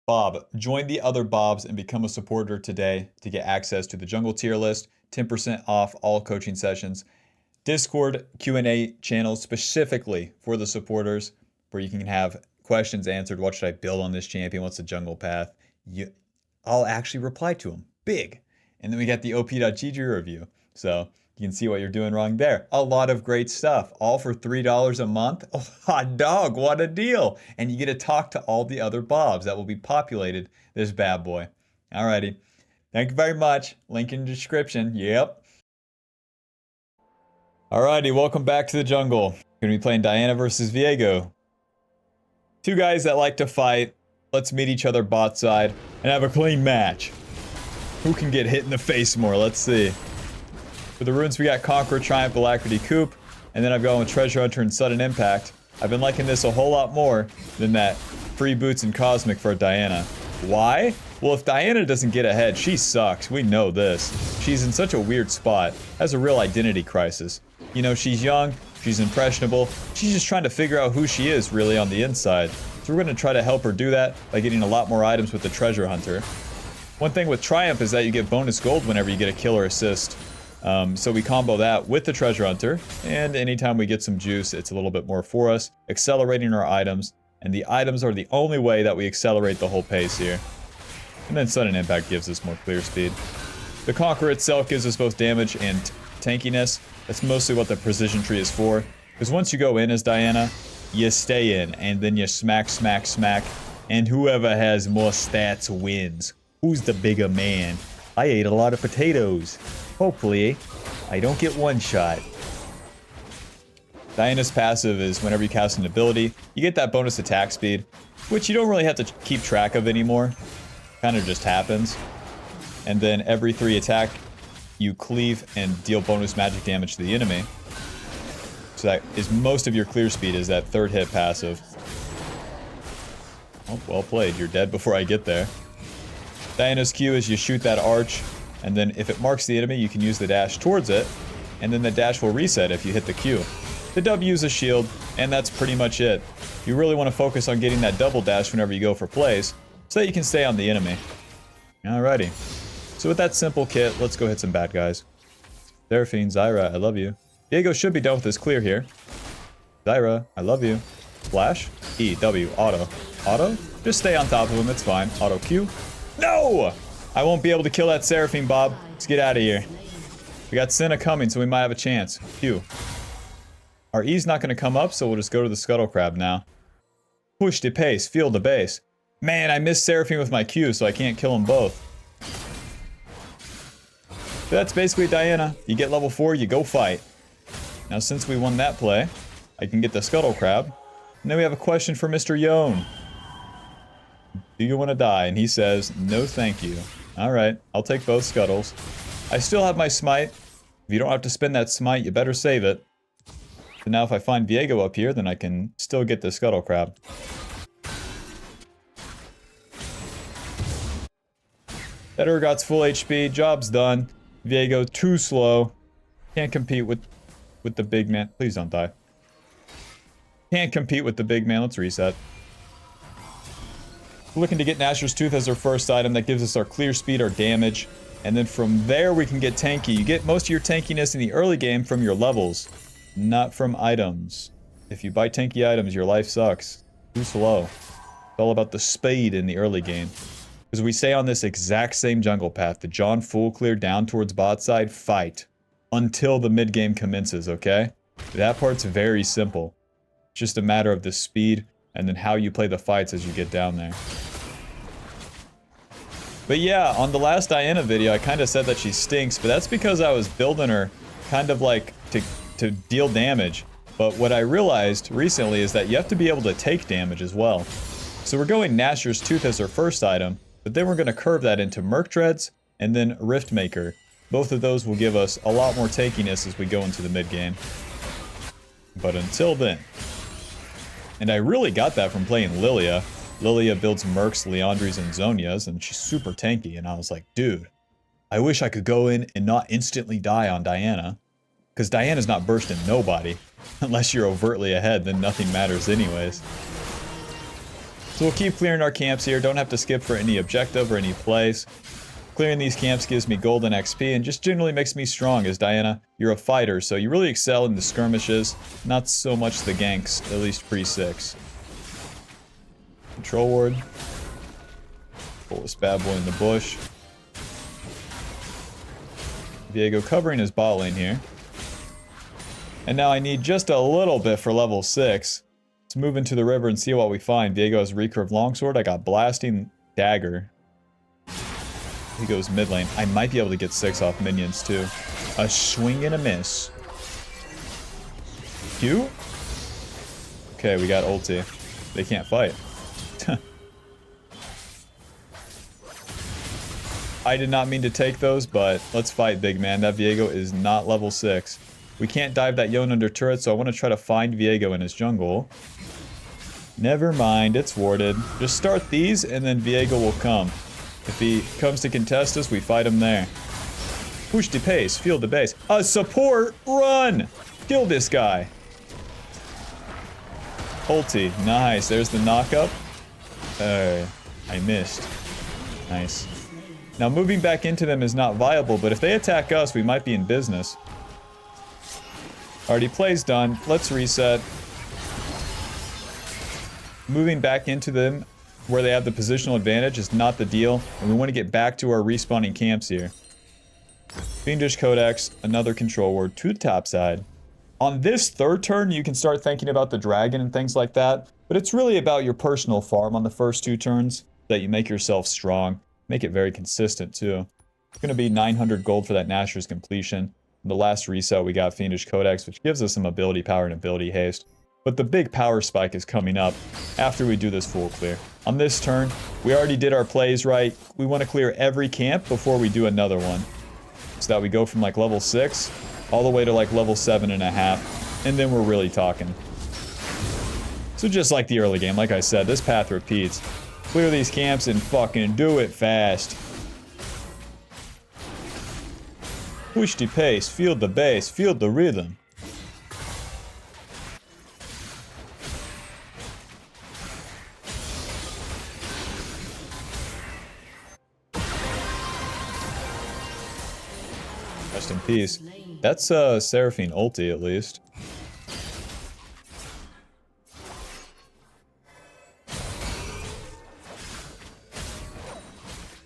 Bob, join the other Bobs and become a supporter today to get access to the jungle tier list, 10% off all coaching sessions, Discord Q&A channel specifically for the supporters where you can have questions answered. What should I build on this champion? What's the jungle path? I'll actually reply to them. Big. And then we got the op.gg review. So you can see what you're doing wrong there. A lot of great stuff, all for $3 a month. Oh, hot dog, what a deal. And you get to talk to all the other Bobs that will be populated this bad boy. Alrighty. Thank you very much. Link in the description. Yep. Alrighty, welcome back to the jungle. Gonna be playing Diana versus Viego. Two guys that like to fight. Let's meet each other bot side and have a clean match. Who can get hit in the face more? Let's see. For the runes, we got Conqueror, Triumph, Alacrity, Coup, and then I've gone with Treasure Hunter and Sudden Impact. I've been liking this a whole lot more than that Free Boots and Cosmic for Diana. Why? Well, if Diana doesn't get ahead, she sucks. We know this. She's in such a weird spot. Has a real identity crisis. You know, she's young, she's impressionable, she's just trying to figure out who she is really on the inside. So we're going to try to help her do that by getting a lot more items with the Treasure Hunter. One thing with Triumph is that you get bonus gold whenever you get a kill or assist. So we combo that with the Treasure Hunter, and anytime we get some juice, it's a little bit more for us, accelerating our items, and the items are the only way that we accelerate the whole pace here. And then Sudden Impact gives us more clear speed. The Conqueror itself gives us both damage and tankiness. That's mostly what the precision tree is for, because once you go in as Diana, you stay in, and then you smack, smack, smack, and whoever has more stats wins. Who's the bigger man? I ate a lot of potatoes. Hopefully, I don't get one shot. Diana's passive is whenever you cast an ability, you get that bonus attack speed, which you don't really have to keep track of anymore. Kind of just happens. And then every 3 attack, you cleave and deal bonus magic damage to the enemy. So that is most of your clear speed is that 3rd hit passive. Oh, well played. You're dead before I get there. Diana's Q is you shoot that arch, and then if it marks the enemy, you can use the dash towards it, and then the dash will reset if you hit the Q. The W is a shield, and that's pretty much it. You really want to focus on getting that double dash whenever you go for plays, so that you can stay on the enemy. Alrighty. So with that simple kit, let's go hit some bad guys. Seraphine, Zyra, I love you. Viego should be done with his clear here. Zyra, I love you. Flash, E, W, auto. Auto? Just stay on top of him, it's fine. Auto Q. No! I won't be able to kill that Seraphine, Bob. Let's get out of here. We got Senna coming, so we might have a chance. Q. Our E's not going to come up, so we'll just go to the Scuttle Crab now. Push the pace, feel the base. Man, I missed Seraphine with my Q, so I can't kill them both. But that's basically Diana. You get level 4, you go fight. Now, since we won that play, I can get the Scuttle Crab. And then we have a question for Mr. Yone. Do you want to die? And he says, no thank you. Alright, I'll take both scuttles. I still have my smite. If you don't have to spend that smite, you better save it. So now if I find Viego up here, then I can still get the Scuttle Crab. That Urgot's full HP, job's done. Viego too slow. Can't compete with the big man. Please don't die. Can't compete with the big man. Let's reset. Looking to get Nashor's Tooth as our first item. That gives us our clear speed, our damage. And then from there we can get tanky. You get most of your tankiness in the early game from your levels, not from items. If you buy tanky items, your life sucks. Too slow. It's all about the speed in the early game. Because we stay on this exact same jungle path. The John full clear down towards bot side, fight. Until the mid game commences, okay? That part's very simple. It's just a matter of the speed and then how you play the fights as you get down there. But yeah, on the last Diana video, I kind of said that she stinks, but that's because I was building her kind of like to deal damage. But what I realized recently is that you have to be able to take damage as well. So we're going Nashor's Tooth as our first item, but then we're going to curve that into Merc Dreads and then Riftmaker. Both of those will give us a lot more tankiness as we go into the mid game. But until then, and I really got that from playing Lilia. Lilia builds Mercs, Leandries, and Zonias, and she's super tanky, and I was like, dude, I wish I could go in and not instantly die on Diana. Because Diana's not bursting nobody. Unless you're overtly ahead, then nothing matters anyways. So we'll keep clearing our camps here. Don't have to skip for any objective or any plays. Clearing these camps gives me golden XP and just generally makes me strong, as Diana, you're a fighter, so you really excel in the skirmishes, not so much the ganks, at least pre-6. Control ward. Pull this bad boy in the bush. Viego covering his bot lane here. And now I need just a little bit for level 6. Let's move into the river and see what we find. Viego has recurve longsword. I got blasting dagger. He goes mid lane. I might be able to get 6 off minions too. A swing and a miss. Q? Okay, we got ulti. They can't fight. I did not mean to take those, but let's fight, big man. That Viego is not level 6. We can't dive that Yone under turret, so I want to try to find Viego in his jungle. Never mind, it's warded. Just start these, and then Viego will come. If he comes to contest us, we fight him there. Push the pace, field the base. A support, run! Kill this guy. Ulti, nice. There's the knockup. I missed. Nice. Now moving back into them is not viable, but if they attack us, we might be in business. Already plays done. Let's reset. Moving back into them where they have the positional advantage is not the deal, and we want to get back to our respawning camps here. Fiendish Codex, another control ward to the top side. On this third turn, you can start thinking about the dragon and things like that, but it's really about your personal farm on the first 2 turns, that you make yourself strong. Make it very consistent too. It's going to be 900 gold for that nashors completion. In the last reset we got Fiendish Codex, which gives us some ability power and ability haste. But the big power spike is coming up after we do this full clear. On this turn, we already did our plays right. We want to clear every camp before we do another one. So that we go from like level 6 all the way to like level 7.5. And then we're really talking. So just like the early game, like I said, this path repeats. Clear these camps and fucking do it fast. Push the pace, feel the bass, feel the rhythm. Rest in peace. That's Seraphine ulti at least.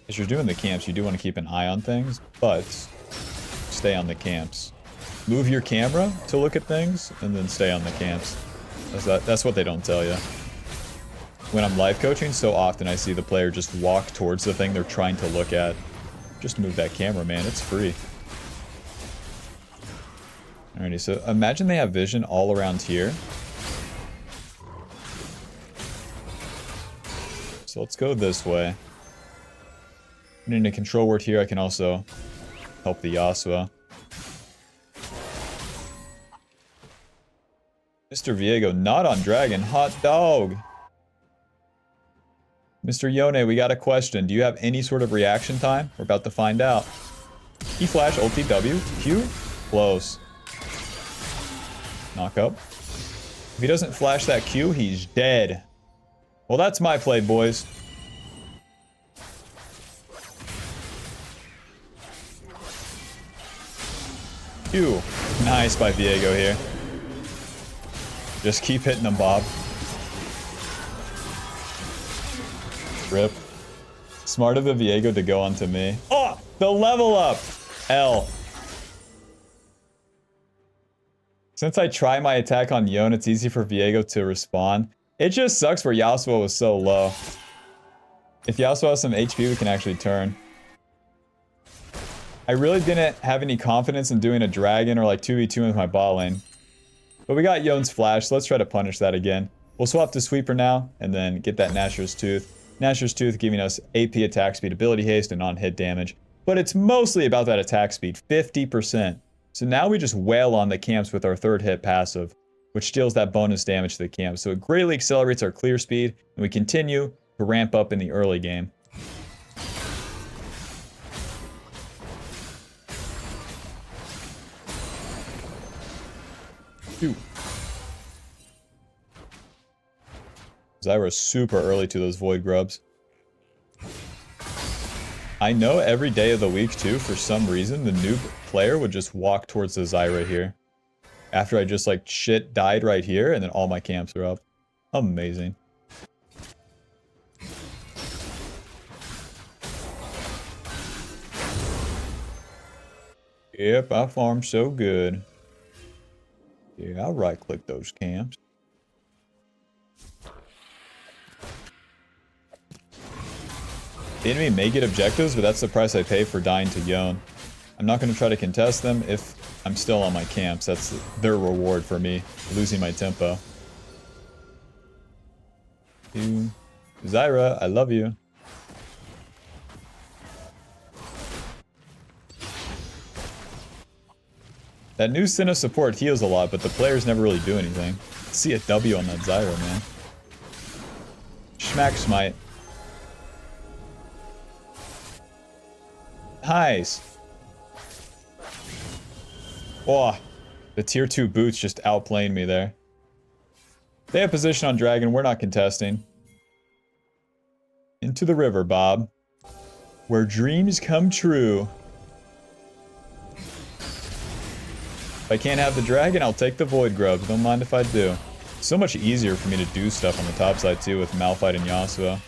As you're doing the camps, you do want to keep an eye on things, but stay on the camps. Move your camera to look at things, and then stay on the camps. That's what they don't tell you. When I'm live coaching, so often I see the player just walk towards the thing they're trying to look at. Just move that camera, man. It's free. Alrighty, so imagine they have vision all around here. So let's go this way. And in a control ward here, I can also help the Yasuo. Mr. Viego not on dragon. Hot dog. Mr. Yone, we got a question. Do you have any sort of reaction time? We're about to find out. E flash, ulti, W, Q, close. Knock up. If he doesn't flash that Q, he's dead. Well, that's my play, boys. Q. Nice by Viego here. Just keep hitting them, Bob. Rip. Smart of the Viego to go onto me. Oh! The level up! L. Since I try my attack on Yone, it's easy for Viego to respond. It just sucks where Yasuo was so low. If Yasuo has some HP, we can actually turn. I really didn't have any confidence in doing a dragon or like 2v2 with my bot lane. But we got Yone's flash, so let's try to punish that again. We'll swap to Sweeper now, and then get that Nashor's Tooth. Nashor's Tooth giving us AP attack speed, ability haste, and on-hit damage. But it's mostly about that attack speed, 50%. So now we just wail on the camps with our third hit passive, which deals that bonus damage to the camp. So it greatly accelerates our clear speed, and we continue to ramp up in the early game. Zyra's super early to those Void Grubs. I know every day of the week, too, for some reason, the noob player would just walk towards the Zyra here. After I just, like, shit died right here, and then all my camps are up. Amazing. Yep, I farm so good. Yeah, I'll right-click those camps. The enemy may get objectives, but that's the price I pay for dying to Yone. I'm not going to try to contest them if I'm still on my camps. That's their reward for me, losing my tempo. Zyra, I love you. That new Senna support heals a lot, but the players never really do anything. See a W on that Zyra, man. Schmack smite. Nice. Oh, the tier 2 boots just outplaying me there. They have position on dragon. We're not contesting. Into the river, Bob. Where dreams come true. If I can't have the dragon, I'll take the void grubs. Don't mind if I do. So much easier for me to do stuff on the top side too with Malphite and Yasuo.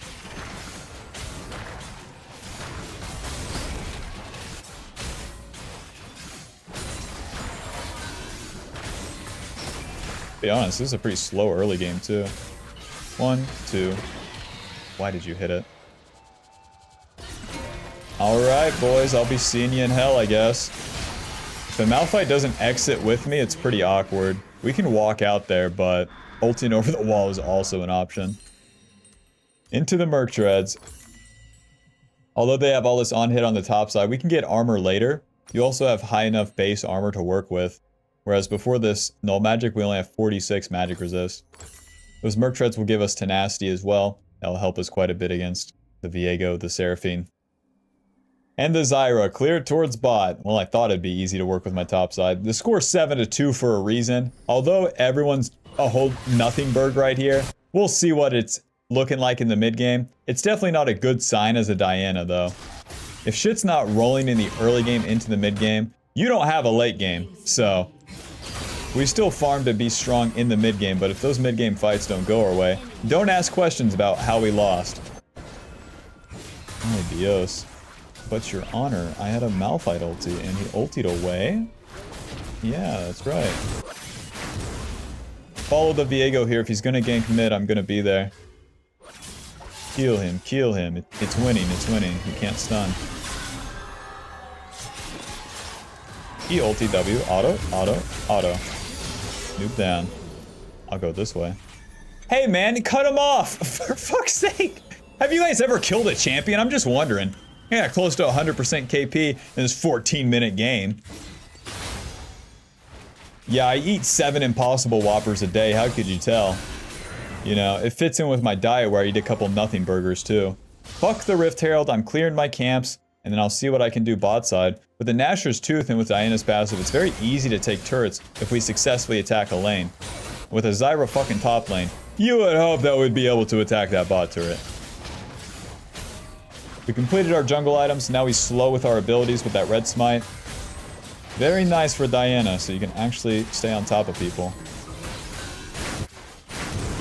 To be honest, this is a pretty slow early game too. 1, 2. Why did you hit it? Alright, boys, I'll be seeing you in hell, I guess. If the Malphite doesn't exit with me, it's pretty awkward. We can walk out there, but ulting over the wall is also an option. Into the Merc Treads. Although they have all this on-hit on the top side, we can get armor later. You also have high enough base armor to work with. Whereas before this null magic, we only have 46 magic resist. Those Merc Treads will give us tenacity as well. That'll help us quite a bit against the Viego, the Seraphine. And the Zyra, cleared towards bot. Well, I thought it'd be easy to work with my top side. The score's 7-2 for a reason. Although everyone's a whole nothing berg right here, we'll see what it's looking like in the mid game. It's definitely not a good sign as a Diana, though. If shit's not rolling in the early game into the mid game, you don't have a late game. So we still farm to be strong in the mid game, but if those mid game fights don't go our way, don't ask questions about how we lost. Oh, Dios. But your honor, I had a Malphite ulti, and he ultied away? Yeah, that's right. Follow the Viego here. If he's gonna gank mid, I'm gonna be there. Kill him, kill him. It's winning, it's winning. He can't stun. He ulti W. Auto, auto, auto. Noob down. I'll go this way. Hey man, cut him off! For fuck's sake! Have you guys ever killed a champion? I'm just wondering. Yeah, close to 100% KP in this 14-minute game. Yeah, I eat 7 Impossible Whoppers a day. How could you tell? You know, it fits in with my diet where I eat a couple nothing burgers too. Fuck the Rift Herald. I'm clearing my camps, and then I'll see what I can do bot side. With the Nashor's Tooth and with Diana's passive, it's very easy to take turrets if we successfully attack a lane. With a Zyra fucking top lane, you would hope that we'd be able to attack that bot turret. We completed our jungle items, now we slow with our abilities with that red smite. Very nice for Diana, so you can actually stay on top of people.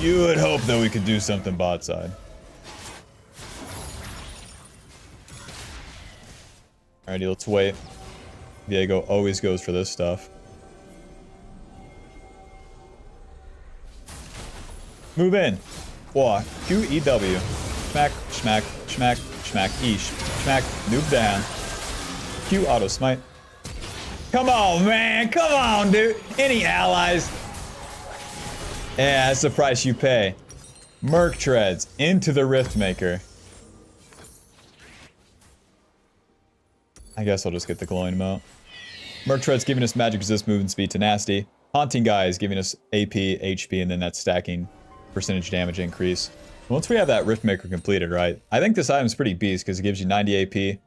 You would hope that we could do something bot side. Alrighty, let's wait. Viego always goes for this stuff. Move in. Walk. QEW. Smack, smack, smack, smack, eesh. Smack, noob down. Q auto smite. Come on, man. Come on, dude. Any allies? Yeah, that's the price you pay. Merc Treads into the Riftmaker. I guess I'll just get the glowing emote. Merc Treads giving us magic resist, movement speed, tenacity. Haunting Guy is giving us AP, HP, and then that stacking percentage damage increase. Once we have that Riftmaker completed, right? I think this item's pretty beast because it gives you 90 AP,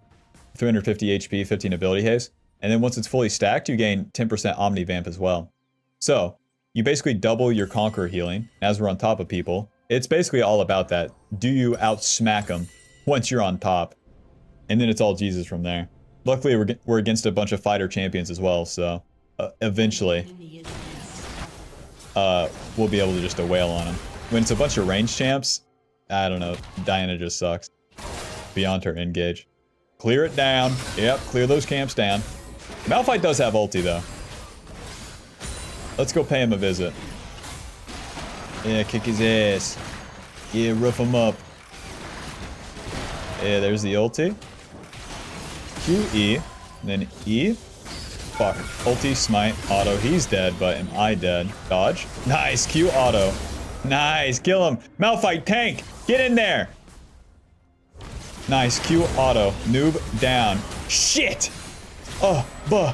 350 HP, 15 ability haste. And then once it's fully stacked, you gain 10% Omni Vamp as well. So, you basically double your Conqueror healing as we're on top of people. It's basically all about that. Do you outsmack them once you're on top? And then it's all Jesus from there. Luckily, we're against a bunch of fighter champions as well, so eventually we'll be able to just wail on them. When it's a bunch of range champs, I don't know, Diana just sucks. Beyond her engage. Clear it down. Yep, clear those camps down. Malphite does have ulti, though. Let's go pay him a visit. Yeah, kick his ass. Yeah, rough him up. Yeah, there's the ulti. Q, E, then E. Fuck. Ulti, smite, auto. He's dead, but am I dead? Dodge. Nice. Q, auto. Nice. Kill him. Malphite, tank. Get in there. Nice. Q, auto. Noob, down. Shit. Oh, buh.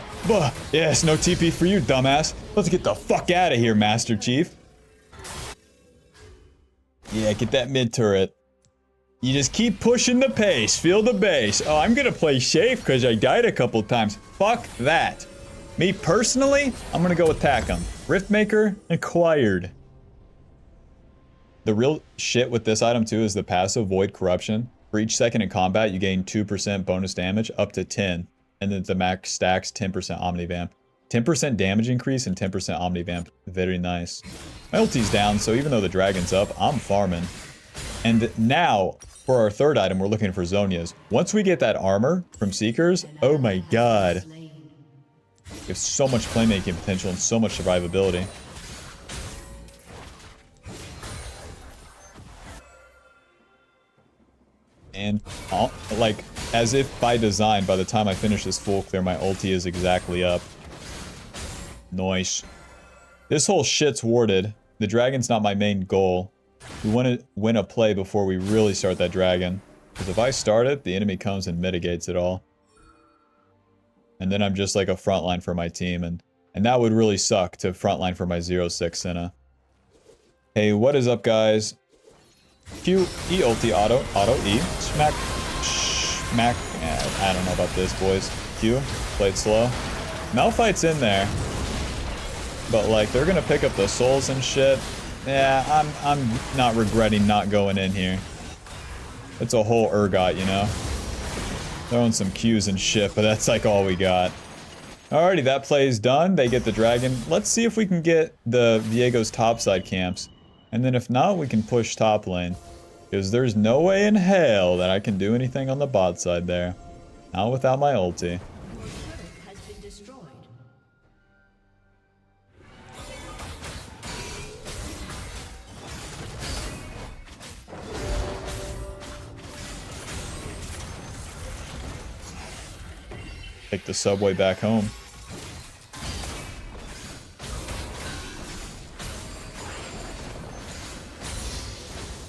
Yes, no TP for you, dumbass. Let's get the fuck out of here, Master Chief. Yeah, get that mid turret. You just keep pushing the pace. Feel the bass. Oh, I'm gonna play safe because I died a couple times. Fuck that. Me personally, I'm gonna go attack him. Riftmaker acquired. The real shit with this item too is the passive Void Corruption. For each second in combat, you gain 2% bonus damage up to 10. And then the max stacks 10% Omnivamp. 10% damage increase and 10% Omnivamp. Very nice. My ulti's down, so even though the dragon's up, I'm farming. And now, for our third item, we're looking for Zhonya's. Once we get that armor from Seekers, oh my god. We have so much playmaking potential and so much survivability. And, like, as if by design, by the time I finish this full clear, my ulti is exactly up. Nice. This whole shit's warded. The dragon's not my main goal. We want to win a play before we really start that dragon. Because if I start it, the enemy comes and mitigates it all. And then I'm just like a frontline for my team. And that would really suck to frontline for my 0-6 Senna. Hey, what is up, guys? Q, E ulti, auto, E, smack, smack. Yeah, I don't know about this, boys. Q, play it slow. Malphite's in there. But, like, they're gonna pick up the souls and shit. Yeah, I'm not regretting not going in here. It's a whole Urgot, you know? Throwing some Qs and shit, but that's like all we got. Alrighty, that play's done. They get the dragon. Let's see if we can get the Viego's topside camps. And then if not, we can push top lane. Because there's no way in hell that I can do anything on the bot side there. Not without my ulti. Take the subway back home.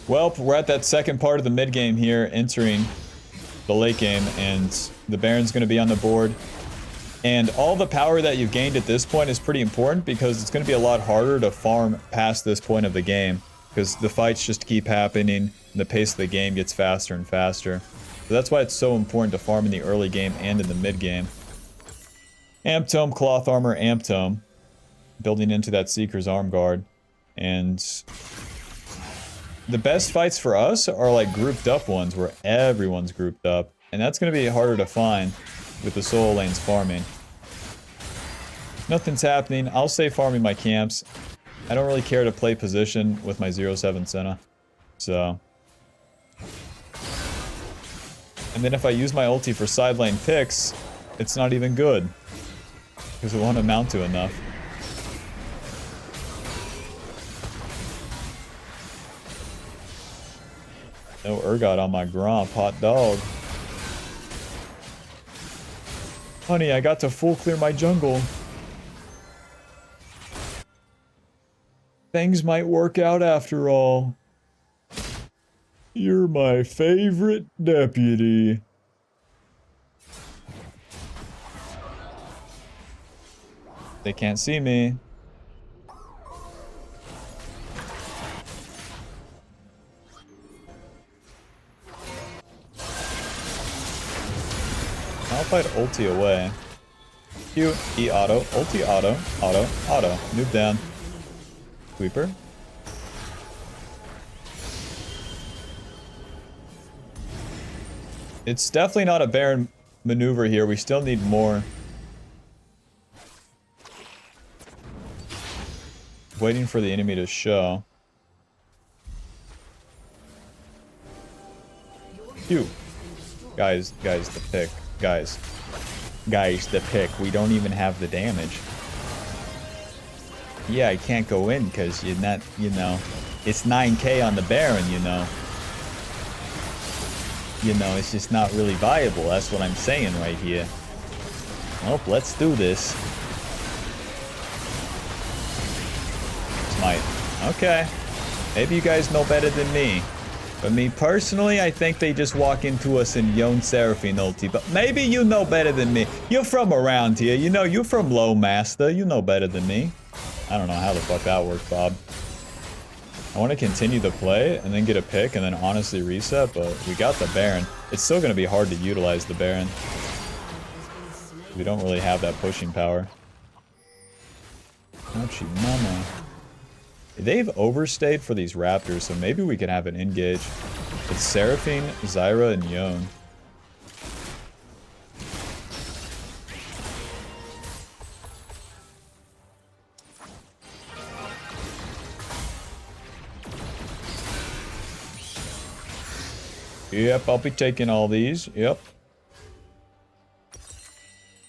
Well, we're at that second part of the mid game here, entering the late game, and the Baron's going to be on the board. And all the power that you've gained at this point is pretty important because it's going to be a lot harder to farm past this point of the game because the fights just keep happening and the pace of the game gets faster and faster. So that's why it's so important to farm in the early game and in the mid game. Amp Tome, Cloth Armor, Amp Tome, building into that Seeker's Arm Guard. And the best fights for us are like grouped up ones where everyone's grouped up. And that's going to be harder to find with the solo lanes farming. Nothing's happening. I'll stay farming my camps. I don't really care to play position with my 0-7 Senna. So. And then if I use my ulti for side lane picks, it's not even good. Because it won't amount to enough. No Urgot on my Gromp, hot dog. Honey, I got to full clear my jungle. Things might work out after all. You're my favorite deputy. They can't see me. I'll fight ulti away. Q, E auto, ulti auto, auto, auto. Move down. Sweeper. It's definitely not a Baron maneuver here. We still need more. Waiting for the enemy to show. Phew. Guys, the pick. Guys, the pick. We don't even have the damage. Yeah, I can't go in because you're not, you know, it's 9k on the Baron, you know. You know, it's just not really viable. That's what I'm saying right here. Well, let's do this. Smite. Okay. Maybe you guys know better than me. But me personally, I think they just walk into us in Yon Seraphine ulti. But maybe you know better than me. You're from around here. You know, you're from Low Master. You know better than me. I don't know how the fuck that worked, Bob. I want to continue the play and then get a pick and then honestly reset, but we got the Baron. It's still going to be hard to utilize the Baron. We don't really have that pushing power. Ouchie mama. They've overstayed for these Raptors, so maybe we can have an engage. It's Seraphine, Zyra, and Yon. Yep, I'll be taking all these. Yep.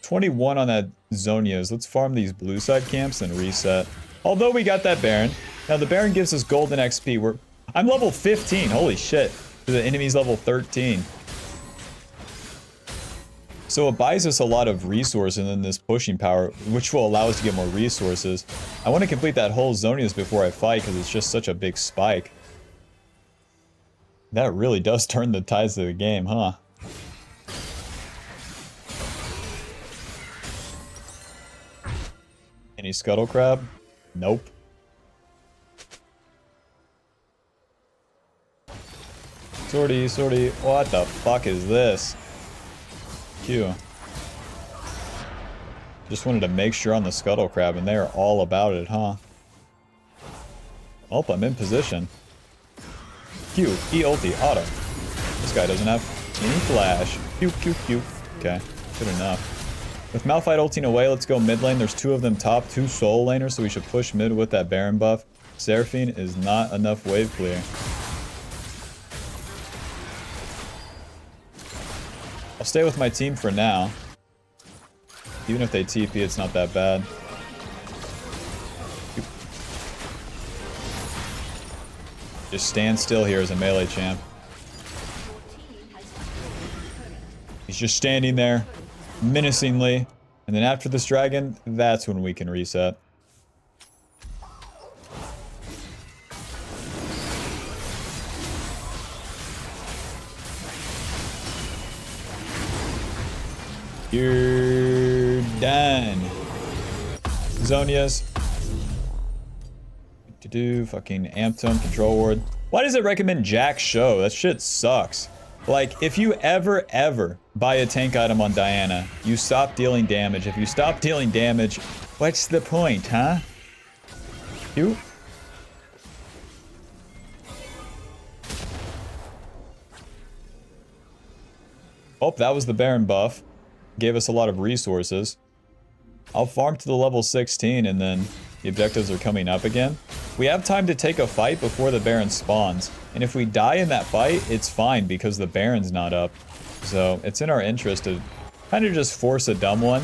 21 on that Zonias. Let's farm these blue side camps and reset. Although we got that Baron. Now the Baron gives us golden XP. I'm level 15. Holy shit. The enemy's level 13. So it buys us a lot of resource and then this pushing power, which will allow us to get more resources. I want to complete that whole Zonias before I fight because it's just such a big spike. That really does turn the tides of the game, huh? Any Scuttle Crab? Nope. Sortie. What the fuck is this? Q. Just wanted to make sure on the Scuttle Crab, and they are all about it, huh? Oh, I'm in position. Q, E ulti, auto. This guy doesn't have any flash. Q. Okay, good enough. With Malphite ulting away, let's go mid lane. There's two of them top, two soul laners, so we should push mid with that Baron buff. Seraphine is not enough wave clear. I'll stay with my team for now. Even if they TP, it's not that bad. Just stand still here as a melee champ. He's just standing there, menacingly. And then after this dragon, that's when we can reset. You're done. Zonias. Fucking Amptone, Control Ward. Why does it recommend Jack Show? That shit sucks. Like, if you ever buy a tank item on Diana, you stop dealing damage. If you stop dealing damage, what's the point, huh? You? Oh, that was the Baron buff. Gave us a lot of resources. I'll farm to the level 16 and then the objectives are coming up again. We have time to take a fight before the Baron spawns. And if we die in that fight, it's fine because the Baron's not up. So it's in our interest to kind of just force a dumb one.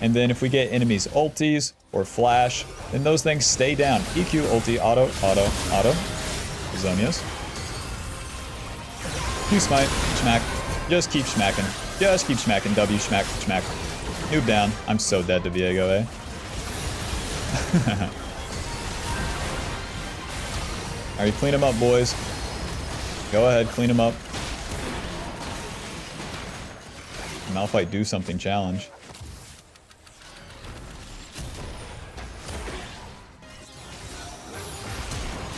And then if we get enemies ultis or flash, then those things stay down. EQ, ulti, auto. Zonias. Q smite, smack. Just keep smacking. Just keep smacking. W, smack. Noob down. I'm so dead to Viego, eh? Alright, clean him up, boys. Go ahead, clean him up. Malphite do something challenge.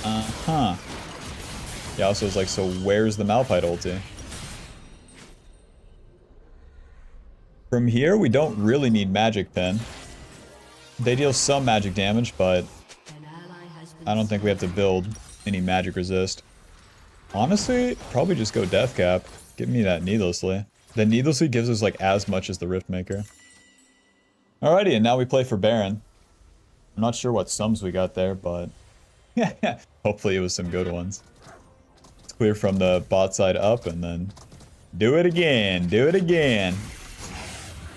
Uh-huh. Yeah, also it's like, so where's the Malphite ulti? From here, we don't really need Magic Pen. They deal some magic damage, but I don't think we have to build any magic resist. Honestly, probably just go Death Cap. Give me that needlessly. The needlessly gives us like as much as the Riftmaker. Alrighty, and now we play for Baron. I'm not sure what sums we got there, but yeah, hopefully it was some good ones. Let's clear from the bot side up and then do it again. Do it again.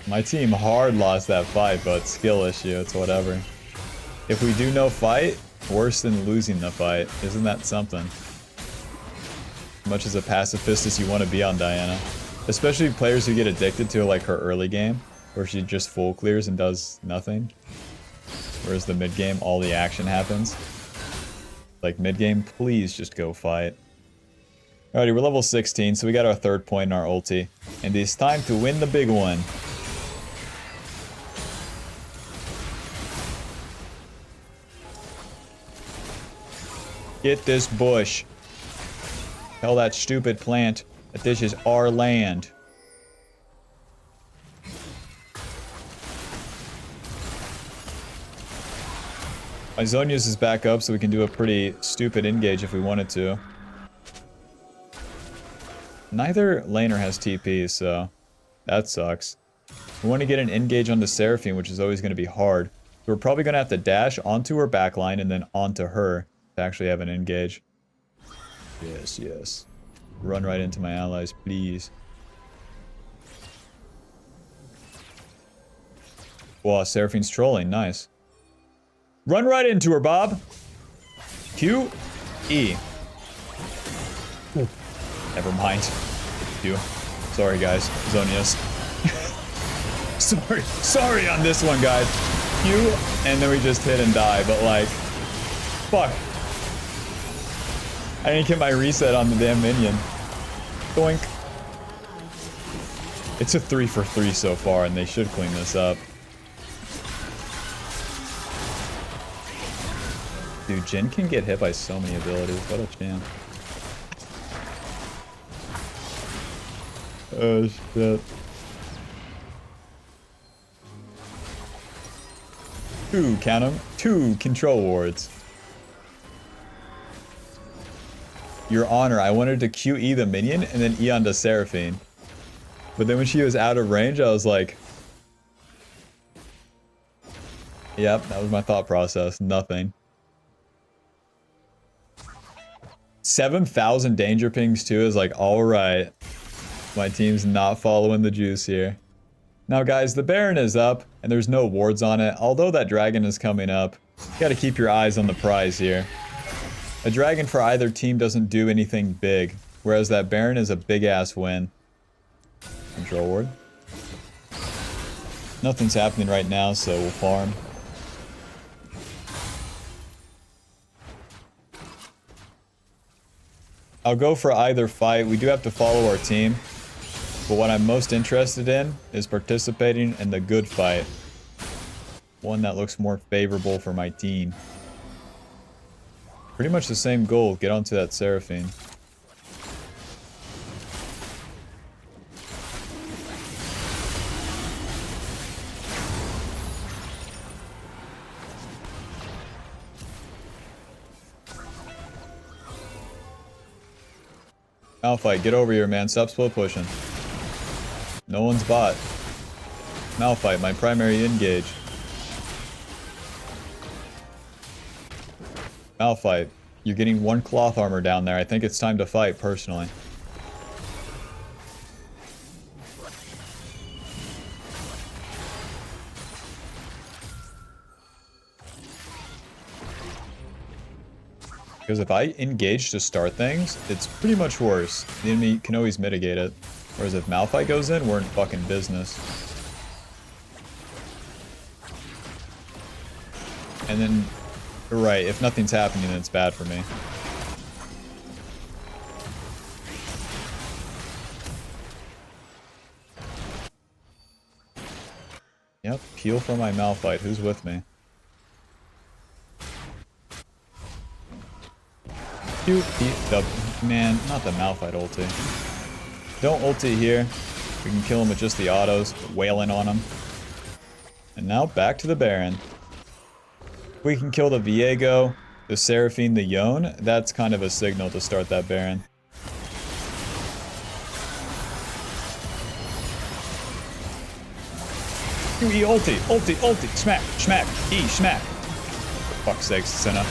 My team hard lost that fight, but skill issue, it's whatever. If we do no fight, worse than losing the fight. Isn't that something? As much as a pacifist as you want to be on Diana. Especially players who get addicted to like her early game, where she just full clears and does nothing. Whereas the mid game, all the action happens. Like mid game, please just go fight. Alrighty, we're level 16, so we got our 3rd point in our ulti. And it's time to win the big one. Get this bush. Tell that stupid plant that this is our land. My Zhonya's is back up, so we can do a pretty stupid engage if we wanted to. Neither laner has TP, so that sucks. We want to get an engage onto Seraphine, which is always going to be hard. So we're probably going to have to dash onto her backline and then onto her to actually have an engage. Yes, yes. Run right into my allies, please. Wow, Seraphine's trolling. Nice. Run right into her, Bob. Q, E. Ooh. Never mind. Q. Sorry, guys. Zhonya's. Sorry on this one, guys. Q, and then we just hit and die, but like, fuck. I didn't get my reset on the damn minion. Doink. It's a 3 for 3 so far, and they should clean this up. Dude, Jhin can get hit by so many abilities. What a champ. Oh, shit. 2, count 'em. 2 control wards. Your Honor, I wanted to QE the minion and then E onto Seraphine. But then when she was out of range, I was like... Yep, that was my thought process. Nothing. 7,000 danger pings too is like, alright. My team's not following the juice here. Now guys, the Baron is up, and there's no wards on it. Although that dragon is coming up, you gotta keep your eyes on the prize here. A dragon for either team doesn't do anything big, whereas that Baron is a big-ass win. Control ward. Nothing's happening right now, so we'll farm. I'll go for either fight. We do have to follow our team. But what I'm most interested in is participating in the good fight. One that looks more favorable for my team. Pretty much the same goal. Get onto that Seraphine. Malphite, get over here, man. Stop split pushing. No one's bot. Malphite, my primary engage. Malphite, you're getting 1 cloth armor down there. I think it's time to fight, personally. Because if I engage to start things, it's pretty much worse. The enemy can always mitigate it. Whereas if Malphite goes in, we're in fucking business. And then, you're right, if nothing's happening, then it's bad for me. Yep, peel for my Malphite. Who's with me? Man, not the Malphite ulti. Don't ulti here. We can kill him with just the autos, wailing on him. And now back to the Baron. We can kill the Viego, the Seraphine, the Yone. That's kind of a signal to start that Baron. You E ulti, ulti, ulti. Smack, smack, E, smack. For fuck's sake, Senna.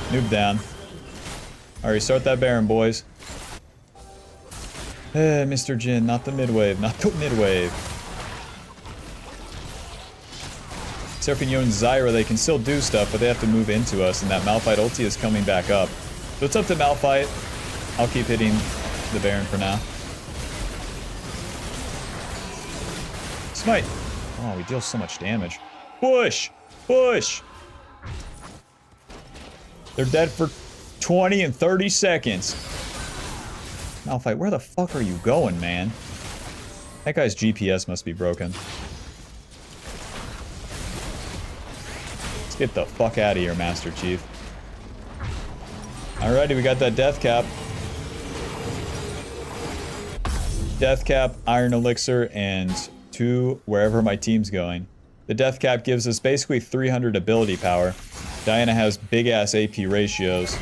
Noob down. Alright, start that Baron, boys. Mr. Jin, not the mid-wave, not the mid-wave. Seraphine and Zyra, they can still do stuff, but they have to move into us, and that Malphite ulti is coming back up. So it's up to Malphite. I'll keep hitting the Baron for now. Smite. Oh, we deal so much damage. Push! Push! They're dead for 20 and 30 seconds. Malphite, where the fuck are you going, man? That guy's GPS must be broken. Let's get the fuck out of here, Master Chief. Alrighty, we got that death cap. Death cap, Iron Elixir, and 2 wherever my team's going. The death cap gives us basically 300 ability power. Diana has big-ass AP ratios.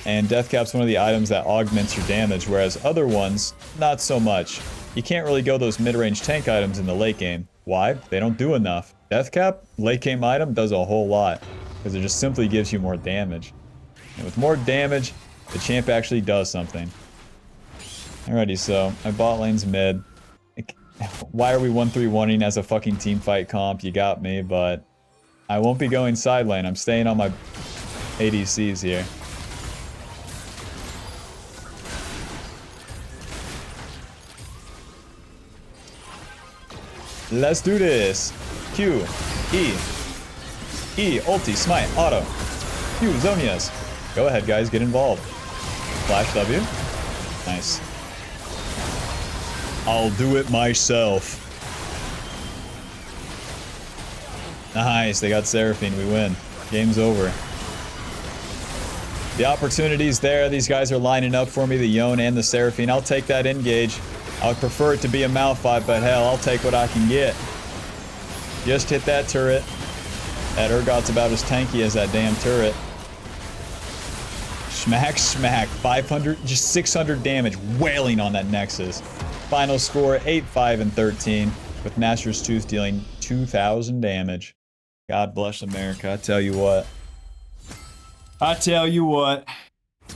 And Death Cap's one of the items that augments your damage, whereas other ones, not so much. You can't really go those mid-range tank items in the late game. Why? They don't do enough. Death Cap, late game item, does a whole lot. Because it just simply gives you more damage. And with more damage, the champ actually does something. Alrighty, so my bot lane's mid. Why are we 1-3-1ing as a fucking team fight comp? You got me, but I won't be going side lane. I'm staying on my ADCs here. Let's do this. Q, E, ulti, smite, auto. Q, Zonias. Go ahead, guys, get involved. Flash W. Nice. I'll do it myself. Nice, they got Seraphine, we win. Game's over. The opportunity's there, these guys are lining up for me, the Yone and the Seraphine. I'll take that engage. I would prefer it to be a Malphite, but hell, I'll take what I can get. Just hit that turret. That Urgot's about as tanky as that damn turret. Smack, smack. 500, just 600 damage, wailing on that Nexus. Final score, 8-5 and 13, with nashors Tooth dealing 2,000 damage. God bless America, I tell you what. I tell you what.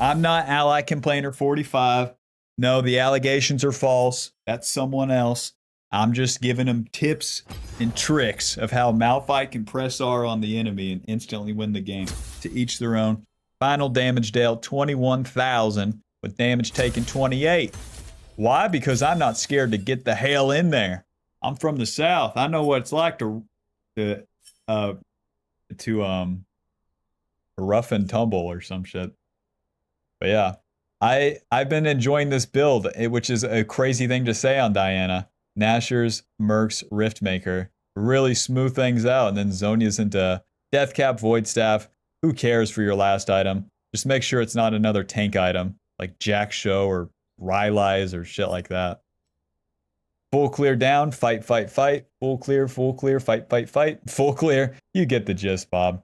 I'm not Ally Complainer 45. No, the allegations are false. That's someone else. I'm just giving them tips and tricks of how Malphite can press R on the enemy and instantly win the game. To each their own. Final damage dealt 21,000 with damage taken 28. Why? Because I'm not scared to get the hell in there. I'm from the South. I know what it's like to rough and tumble or some shit. But yeah. I've been enjoying this build, which is a crazy thing to say on Diana. Nashors, Mercs, Riftmaker. Really smooth things out, and then Zonia's into Death Cap, Void Staff. Who cares for your last item? Just make sure it's not another tank item, like Jack Show or Rylai's or shit like that. Full clear down, fight, fight, fight. Full clear, fight, fight, fight. Full clear. You get the gist, Bob.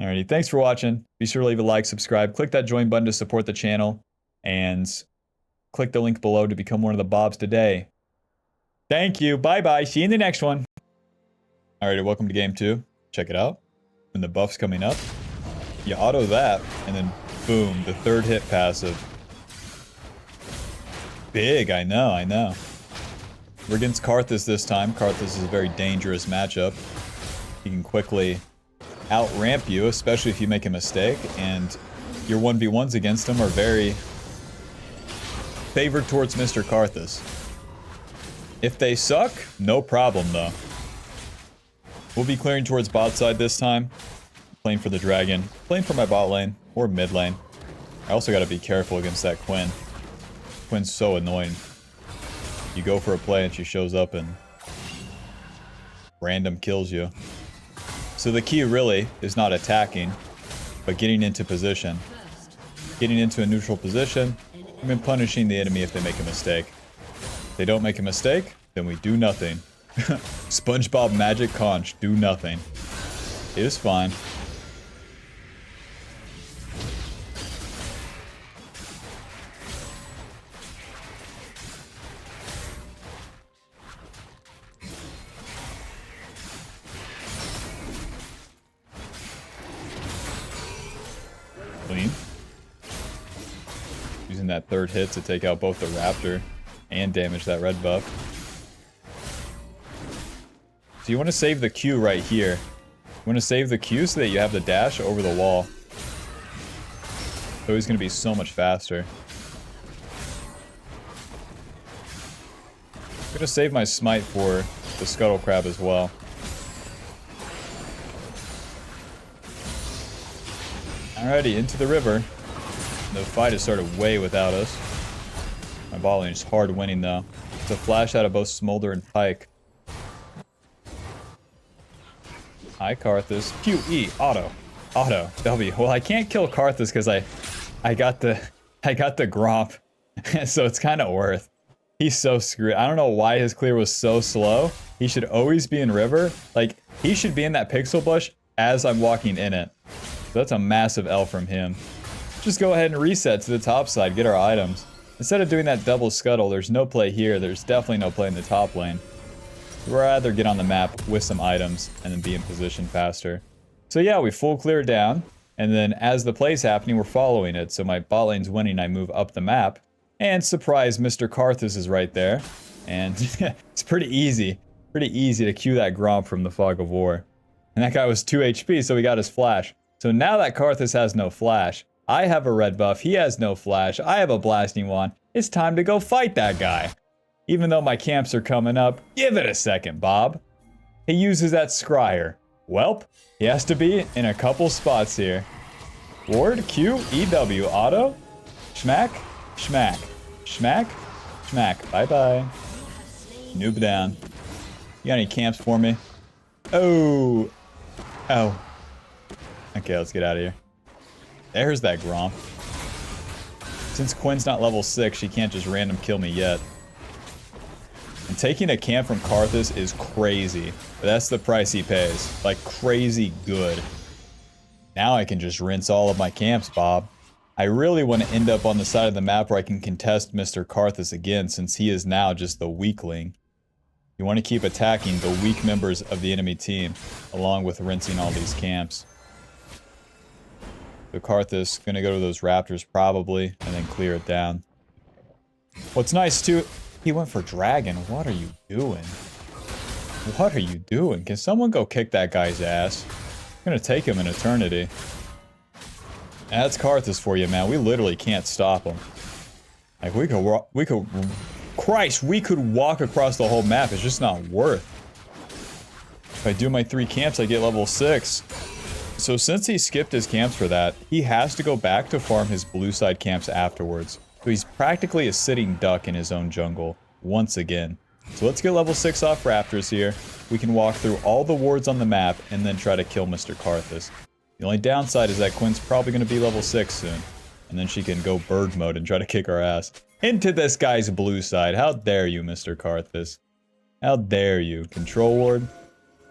Alrighty, thanks for watching. Be sure to leave a like, subscribe, click that join button to support the channel, and click the link below to become one of the Bobs today. Thank you. Bye-bye. See you in the next one. Alrighty, welcome to game 2. Check it out. When the buff's coming up, you auto that, and then boom, the third hit passive. Big, I know. We're against Karthus this time. Karthus is a very dangerous matchup. He can quickly out-ramp you, especially if you make a mistake, and your 1v1s against him are very favored towards Mr. Karthus. If they suck, no problem though. We'll be clearing towards bot side this time. Playing for the dragon. Playing for my bot lane, or mid lane. I also gotta be careful against that Quinn. Quinn's so annoying. You go for a play and she shows up and random kills you. So the key really is not attacking, but getting into position. Getting into a neutral position, and then punishing the enemy if they make a mistake. If they don't make a mistake, then we do nothing. SpongeBob Magic Conch, do nothing. It is fine. using that third hit to take out both the Raptor and damage that red buff. So you want to save the Q right here. You want to save the Q so that you have the dash over the wall. So he's going to be so much faster. I'm going to save my smite for the Scuttle Crab as well. Alrighty, into the river. The fight has started way without us. My bot lane is hard winning though. It's a flash out of both Smolder and Pike. Hi, Karthus. QE, auto. Auto. W. Well, I can't kill Karthus because I got the Gromp. So it's kind of worth. He's so screwed. I don't know why his clear was so slow. He should always be in river. Like, he should be in that pixel bush as I'm walking in it. So that's a massive L from him. Just go ahead and reset to the top side, get our items. Instead of doing that double scuttle, there's no play here. There's definitely no play in the top lane. We'd rather get on the map with some items and then be in position faster. So yeah, we full clear down, and then as the play's happening, we're following it. So my bot lane's winning, I move up the map, and surprise, Mr. Karthus is right there. And it's pretty easy to cue that Gromp from the Fog of War. And that guy was 2 HP, so he got his flash. So now that Karthus has no flash, I have a red buff, he has no flash, I have a blasting wand, it's time to go fight that guy. Even though my camps are coming up, give it a second, Bob. He uses that scryer. Welp, he has to be in a couple spots here. Ward, Q, EW, auto, schmack, schmack, schmack, schmack, bye-bye. Noob down. You got any camps for me? Oh. Oh. Okay, let's get out of here. There's that Gromp. Since Quinn's not level 6, she can't just random kill me yet. And taking a camp from Karthus is crazy. But that's the price he pays. Like, crazy good. Now I can just rinse all of my camps, Bob. I really want to end up on the side of the map where I can contest Mr. Karthus again, since he is now just the weakling. You want to keep attacking the weak members of the enemy team, along with rinsing all these camps. So Karthus gonna go to those Raptors probably, and then clear it down. What's nice too, he went for Dragon. What are you doing? What are you doing? Can someone go kick that guy's ass? It's gonna take him an eternity. That's Karthus for you, man. We literally can't stop him. Like, we could, Christ, we could walk across the whole map. It's just not worth. If I do my 3 camps, I get level 6. So since he skipped his camps for that, he has to go back to farm his blue side camps afterwards. So he's practically a sitting duck in his own jungle, once again. So let's get level 6 off Raptors here. We can walk through all the wards on the map and then try to kill Mr. Karthus. The only downside is that Quinn's probably going to be level 6 soon. And then she can go bird mode and try to kick our ass. Into this guy's blue side. How dare you, Mr. Karthus? How dare you? Control ward.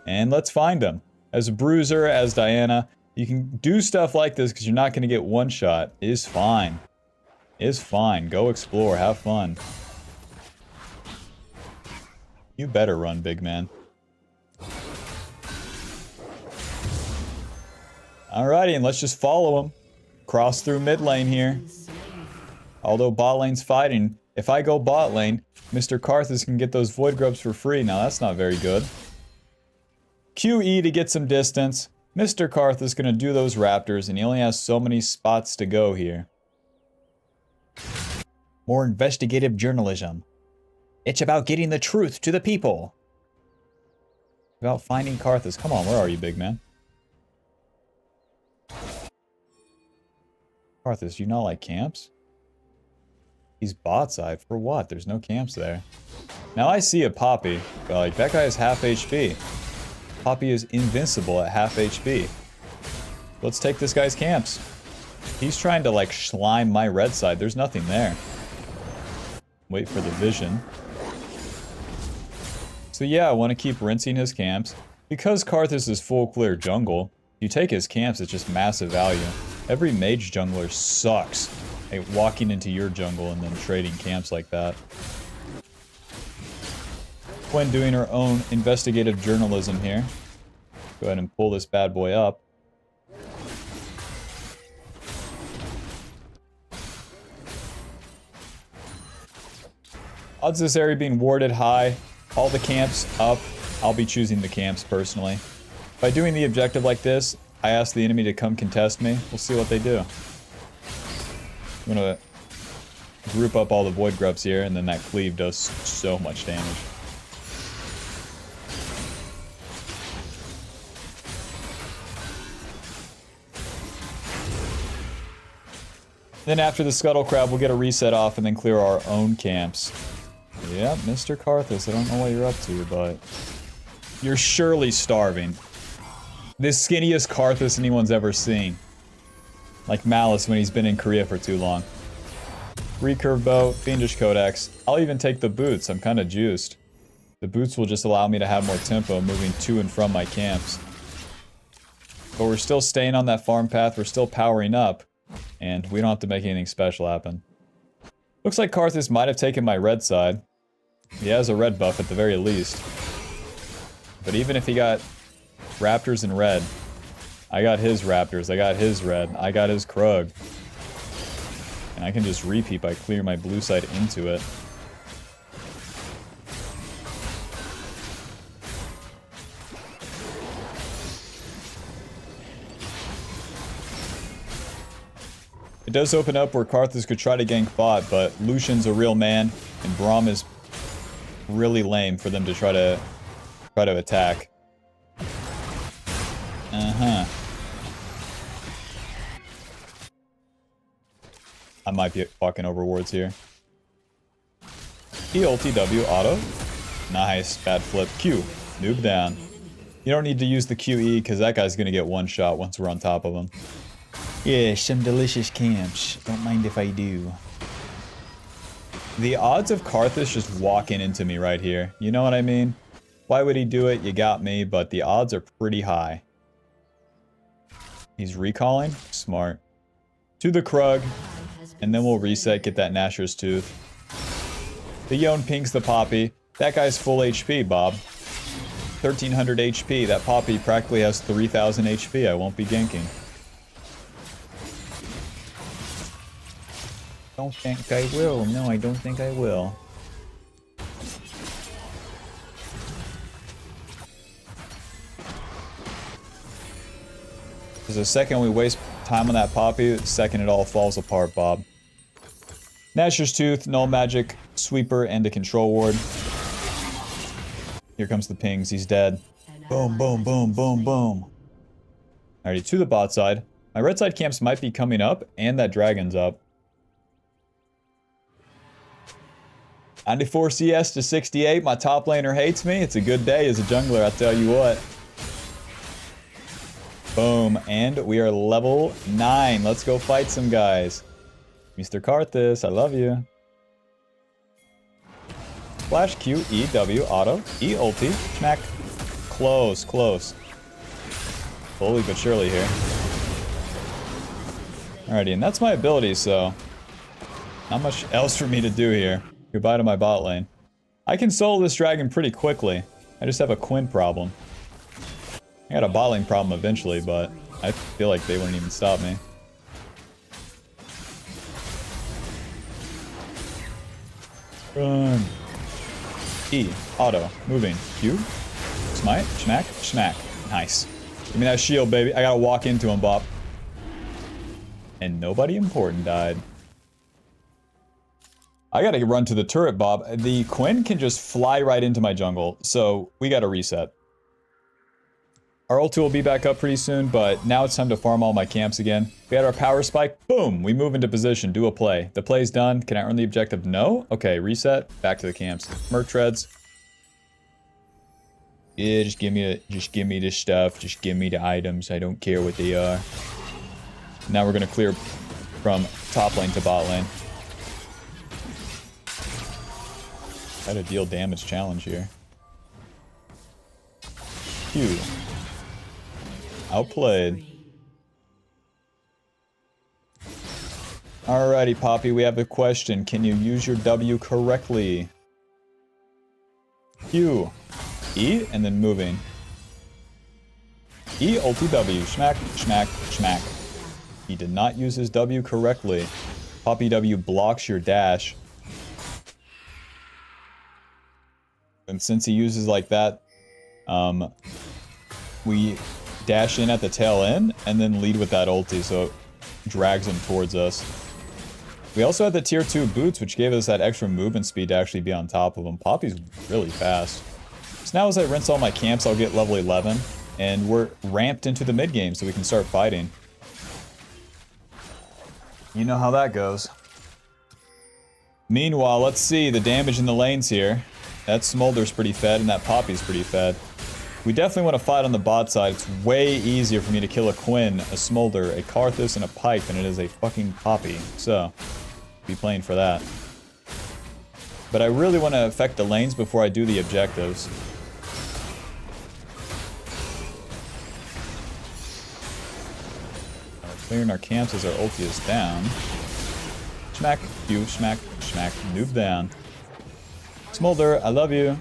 And let's find him. As Bruiser, as Diana, you can do stuff like this because you're not going to get one shot. It is fine. It is fine. Go explore. Have fun. You better run, big man. Alrighty, and let's just follow him. Cross through mid lane here. Although bot lane's fighting, if I go bot lane, Mr. Karthus can get those Void Grubs for free. Now that's not very good. QE to get some distance. Mr. Karthus gonna do those Raptors, and he only has so many spots to go here. More investigative journalism. It's about getting the truth to the people. About finding Karthus. Come on, where are you, big man? Karthus, you not like camps? He's bot side. For what? There's no camps there. Now I see a Poppy, but like, that guy is half HP. Poppy is invincible at half HP. Let's take this guy's camps. He's trying to like slime my red side. There's nothing there. Wait for the vision. So yeah, I want to keep rinsing his camps. Because Karthus is full clear jungle, you take his camps, it's just massive value. Every mage jungler sucks at walking into your jungle and then trading camps like that. When doing her own investigative journalism here. Go ahead and pull this bad boy up. Odds of this area being warded high. All the camps up. I'll be choosing the camps personally. By doing the objective like this, I ask the enemy to come contest me. We'll see what they do. I'm gonna group up all the void grubs here, and then that cleave does so much damage. Then after the Scuttle Crab, we'll get a reset off and then clear our own camps. Yep, Mr. Karthus, I don't know what you're up to, but you're surely starving. The skinniest Karthus anyone's ever seen. Like Malice when he's been in Korea for too long. Recurve bow, Fiendish Codex. I'll even take the boots, I'm kinda juiced. The boots will just allow me to have more tempo moving to and from my camps. But we're still staying on that farm path, we're still powering up. And we don't have to make anything special happen. Looks like Karthus might have taken my red side. He has a red buff at the very least. But even if he got raptors in red, I got his raptors, I got his red, I got his Krug. And I can just repeat by clearing my blue side into it. It does open up where Karthus could try to gank bot, but Lucian's a real man, and Braum is really lame for them to try to attack. Uh-huh. I might be fucking over wards here. E ulti W auto. Nice, bad flip. Q, noob down. You don't need to use the QE because that guy's gonna get one shot once we're on top of him. Yeah, some delicious camps. Don't mind if I do. The odds of Karthus just walking into me right here. You know what I mean? Why would he do it? You got me, but the odds are pretty high. He's recalling? Smart. To the Krug. And then we'll reset, get that Nashor's Tooth. The Yone pings the Poppy. That guy's full HP, Bob. 1300 HP. That Poppy practically has 3000 HP. I won't be ganking. Don't think I will. No, I don't think I will. Because the second we waste time on that Poppy, the second it all falls apart, Bob. Nashor's Tooth, Null Magic, Sweeper, and a Control Ward. Here comes the pings. He's dead. Boom, boom, boom, boom, boom. Alrighty, to the bot side. My red side camps might be coming up, and that dragon's up. 94 CS to 68. My top laner hates me. It's a good day as a jungler, I'll tell you what. Boom. And we are level 9. Let's go fight some guys. Mr. Karthus, I love you. Flash Q, E, W, auto, E, ulti, smack. Close, close. Slowly but surely here. Alrighty, and that's my ability, so not much else for me to do here. Goodbye to my bot lane. I can solo this dragon pretty quickly. I just have a Quinn problem. I got a bot lane problem eventually, but I feel like they wouldn't even stop me. Run. E. Auto. Moving. Q. Smite. Schmack. Schmack. Nice. Give me that shield, baby. I gotta walk into him, Bob. And nobody important died. I gotta run to the turret, Bob. The Quinn can just fly right into my jungle, so we gotta reset. Our ulti will be back up pretty soon, but now it's time to farm all my camps again. We had our power spike. Boom! We move into position. Do a play. The play's done. Can I earn the objective? No? Okay, reset. Back to the camps. Merc treads. Yeah, just give me the stuff. Just give me the items. I don't care what they are. Now we're gonna clear from top lane to bot lane. Try to deal damage challenge here. Q. Outplayed. Alrighty, Poppy, we have a question. Can you use your W correctly? Q. E, and then moving. E, ulti W. Schmack, schmack, schmack. He did not use his W correctly. Poppy W blocks your dash. And since he uses like that, we dash in at the tail end and then lead with that ulti, so it drags him towards us. We also had the tier 2 boots, which gave us that extra movement speed to actually be on top of him. Poppy's really fast. So now as I rinse all my camps, I'll get level 11, and we're ramped into the mid game so we can start fighting. You know how that goes. Meanwhile, let's see the damage in the lanes here. That Smolder's pretty fed, and that Poppy's pretty fed. We definitely want to fight on the bot side. It's way easier for me to kill a Quinn, a Smolder, a Karthus, and a Pyke than it is a fucking Poppy. So, be playing for that. But I really want to affect the lanes before I do the objectives. Clearing our camps as our ulti is down. Smack, you, smack, smack, noob down. Smolder, I love you.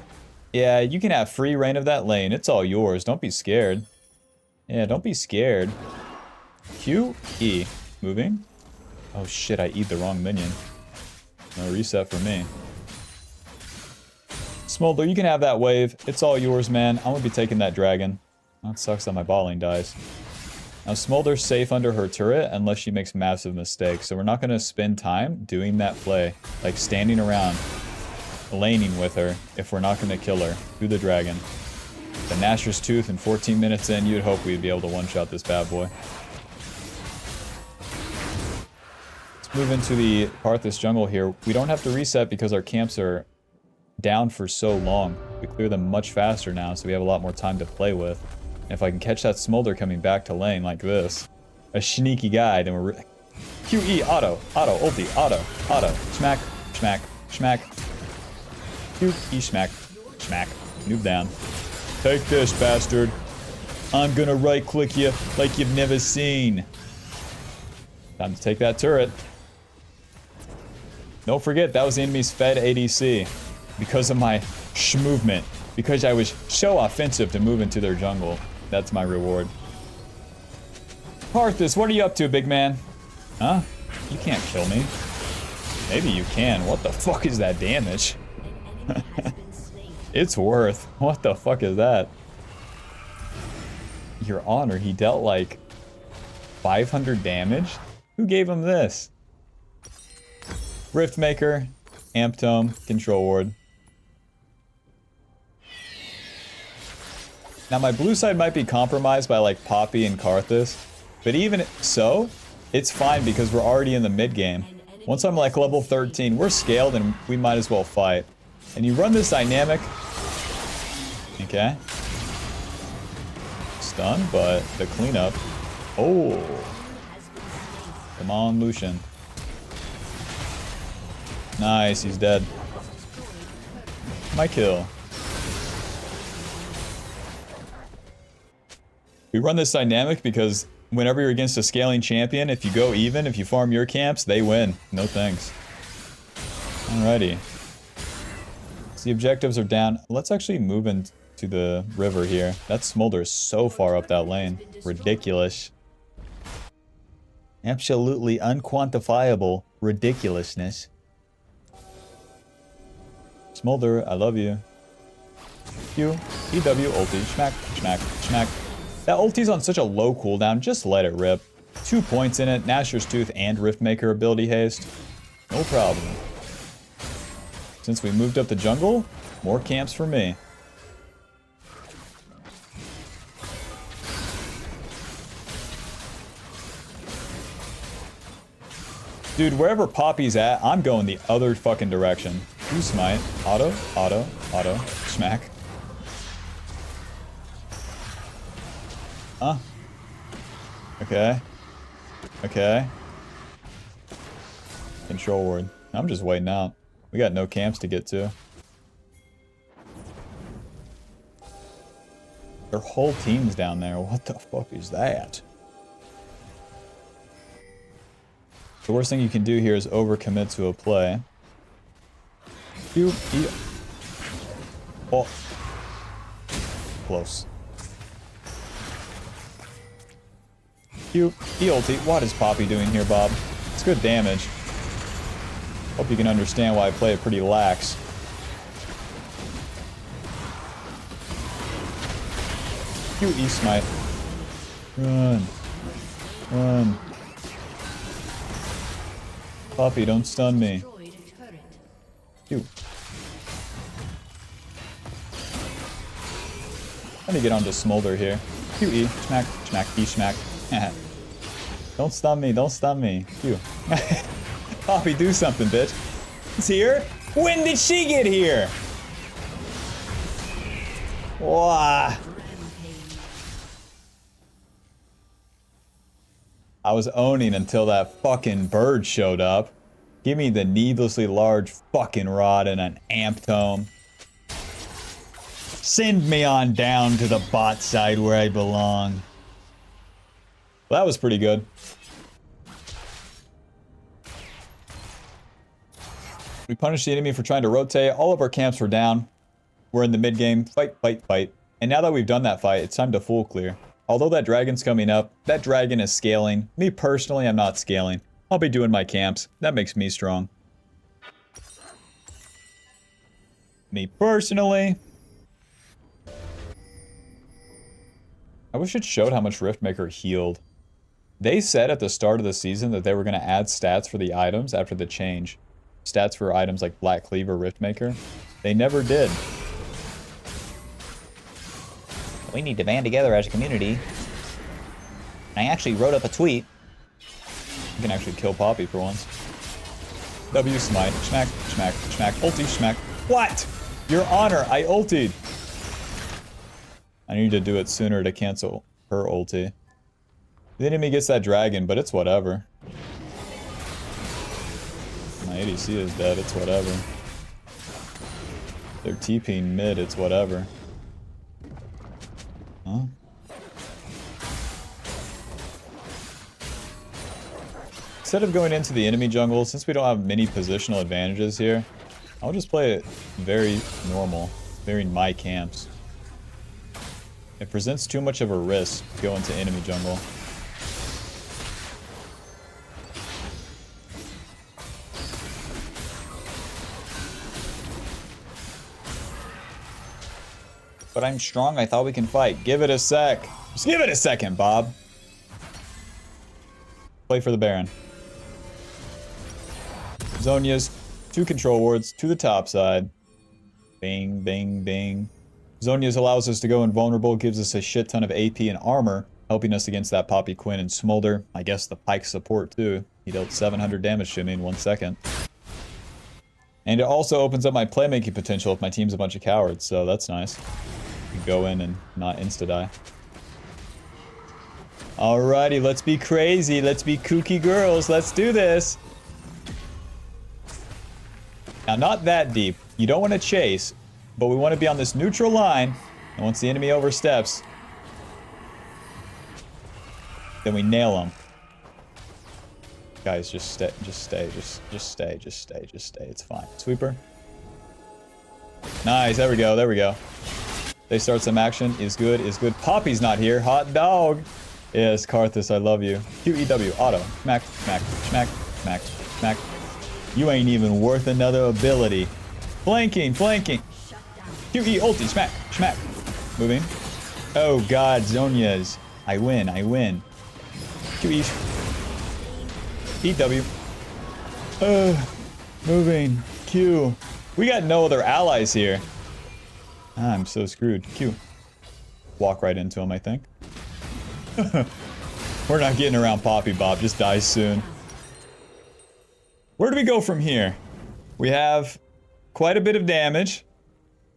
Yeah, you can have free reign of that lane. It's all yours. Don't be scared. Yeah, don't be scared. Q, E. Moving. Oh shit, I eat the wrong minion. No reset for me. Smolder, you can have that wave. It's all yours, man. I'm gonna be taking that dragon. That sucks that my bot lane dies. Now, Smolder's safe under her turret unless she makes massive mistakes. So we're not gonna spend time doing that play. Like standing around, laning with her if we're not gonna kill her. Do the dragon. The Nashor's Tooth and 14 minutes in, you'd hope we'd be able to one-shot this bad boy. Let's move into the Karthus jungle here. We don't have to reset because our camps are down for so long. We clear them much faster now, so we have a lot more time to play with. And if I can catch that Smolder coming back to lane like this, a sneaky guy, then we're QE, auto, ulti, auto, smack, smack, smack. QE, smack, smack, noob down. Take this, bastard. I'm gonna right-click you like you've never seen. Time to take that turret. Don't forget, that was the enemy's fed ADC. Because of my movement. Because I was so offensive to move into their jungle. That's my reward. Karthus, what are you up to, big man? Huh? You can't kill me. Maybe you can. What the fuck is that damage? It's worth. What the fuck is that? Your Honor, he dealt like 500 damage? Who gave him this? Riftmaker, Amp Tome, Control Ward. Now my blue side might be compromised by like Poppy and Karthus, but even so, it's fine because we're already in the mid game. Once I'm like level 13, we're scaled and we might as well fight. And you run this dynamic. Okay. Stun, but the cleanup. Oh. Come on, Lucian. Nice, he's dead. My kill. We run this dynamic because whenever you're against a scaling champion, if you go even, if you farm your camps, they win. No thanks. Alrighty. So the objectives are down. Let's actually move into the river here. That Smolder is so far up that lane. Ridiculous. Absolutely unquantifiable ridiculousness. Smolder, I love you. Q, EW, ulti, smack, smack, smack. That ulti's on such a low cooldown, just let it rip. 2 points in it, Nashor's Tooth and Riftmaker ability haste. No problem. Since we moved up the jungle, more camps for me. Dude, wherever Poppy's at, I'm going the other fucking direction. You smite. Auto, smack. Huh? Okay. Okay. Control ward. I'm just waiting out. We got no camps to get to. Their whole team's down there. What the fuck is that? The worst thing you can do here is overcommit to a play. Oh. Close. E ulti. What is Poppy doing here, Bob? It's good damage. Hope you can understand why I play it pretty lax. QE smite. Run. Run. Poppy, don't stun me. Q. Let me get onto Smolder here. QE. Smack. Smack. E smack. Don't stun me. Don't stun me. Q. Poppy, do something, bitch. It's here? When did she get here? Wow. I was owning until that fucking bird showed up. Give me the needlessly large fucking rod and an amp tome. Send me on down to the bot side where I belong. Well, that was pretty good. We punished the enemy for trying to rotate. All of our camps were down. We're in the mid game. Fight, fight, fight. And now that we've done that fight, it's time to full clear. Although that dragon's coming up, that dragon is scaling. Me personally, I'm not scaling. I'll be doing my camps. That makes me strong. Me personally. I wish it showed how much Riftmaker healed. They said at the start of the season that they were going to add stats for the items after the change. Stats for items like Black Cleaver, Riftmaker. They never did. We need to band together as a community. I actually wrote up a tweet. You can actually kill Poppy for once. W smite. Smack, smack, smack. Ulti, smack. What? Your Honor, I ultied. I need to do it sooner to cancel her ulti. The enemy gets that dragon, but it's whatever. My ADC is dead, it's whatever. They're TPing mid, it's whatever. Huh? Instead of going into the enemy jungle, since we don't have many positional advantages here, I'll just play it very normal, very my camps. It presents too much of a risk to go into enemy jungle. But I'm strong, I thought we can fight. Give it a sec. Just give it a second, Bob. Play for the Baron. Zhonya's 2 control wards to the top side. Bing, bing, bing. Zhonya's allows us to go invulnerable, gives us a shit ton of AP and armor, helping us against that Poppy Quinn and Smolder. I guess the Pike support too. He dealt 700 damage to me in 1 second. And it also opens up my playmaking potential if my team's a bunch of cowards, so that's nice. Go in and not insta-die. Alrighty, let's be crazy. Let's be kooky girls. Let's do this. Now, not that deep. You don't want to chase, but we want to be on this neutral line. And once the enemy oversteps, then we nail them. Guys, just stay, just stay, just stay, just stay, just stay. It's fine. Sweeper. Nice, there we go, there we go. They start some action. Is good, is good. Poppy's not here. Hot dog. Yes, Karthus, I love you. QEW, auto. Smack, smack, smack, smack, smack. You ain't even worth another ability. Flanking, flanking. QE ulti, smack, smack. Moving. Oh god, Zhonya's. I win, I win. QE. EW. Moving. Q. We got no other allies here. I'm so screwed. Q. Walk right into him, I think. We're not getting around Poppy Bob. Just dies soon. Where do we go from here? We have quite a bit of damage.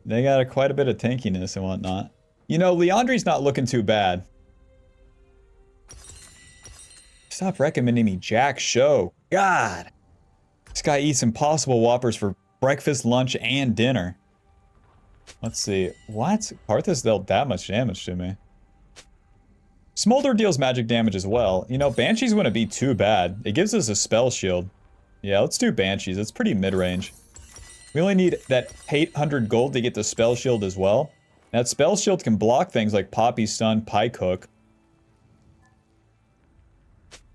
They got quite a bit of tankiness and whatnot. You know, Leandri's not looking too bad. Stop recommending me Jack Show. God. This guy eats Impossible Whoppers for breakfast, lunch, and dinner. Let's see. What? Karthus dealt that much damage to me. Smolder deals magic damage as well. You know, Banshees wouldn't be too bad. It gives us a spell shield. Yeah, let's do Banshees. It's pretty mid-range. We only need that 800 gold to get the spell shield as well. That spell shield can block things like Poppy Stun, Pike Hook.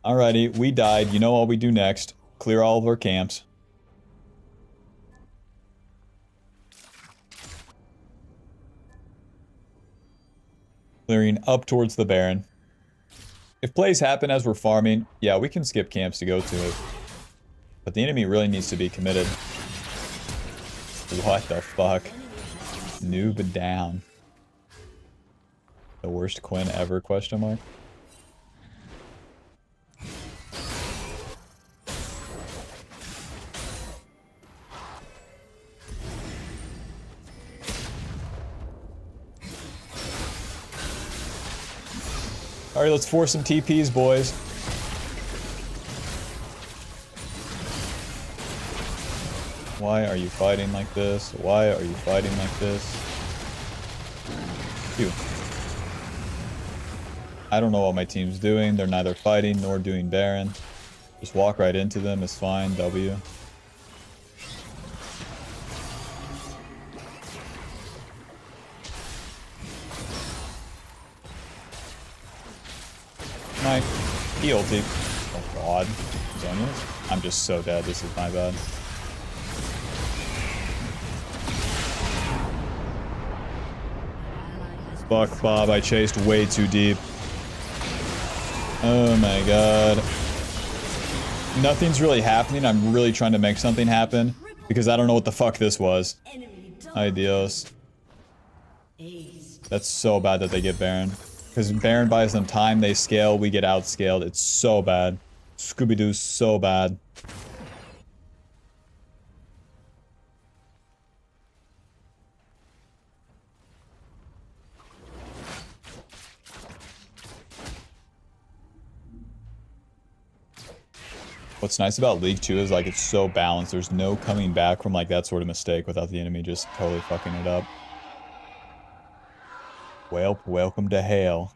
Alrighty, we died. You know what we do next. Clear all of our camps. Clearing up towards the Baron. If plays happen as we're farming, yeah, we can skip camps to go to it. But the enemy really needs to be committed. What the fuck? Noob down. The worst Quinn ever, question mark? Alright, let's force some TPs, boys. Why are you fighting like this? Why are you fighting like this? Phew. I don't know what my team's doing. They're neither fighting nor doing Baron. Just walk right into them. It's fine. W. Nice. He ulti. Oh god. Zonias? I'm just so dead. This is my bad. Fuck Bob, I chased way too deep. Oh my god. Nothing's really happening. I'm really trying to make something happen because I don't know what the fuck this was. Adios. That's so bad that they get Baron. Because Baron buys them time, they scale, we get outscaled. It's so bad. Scooby-Doo's so bad. What's nice about League 2 is like it's so balanced. There's no coming back from like that sort of mistake without the enemy just totally fucking it up. Well, welcome to hell.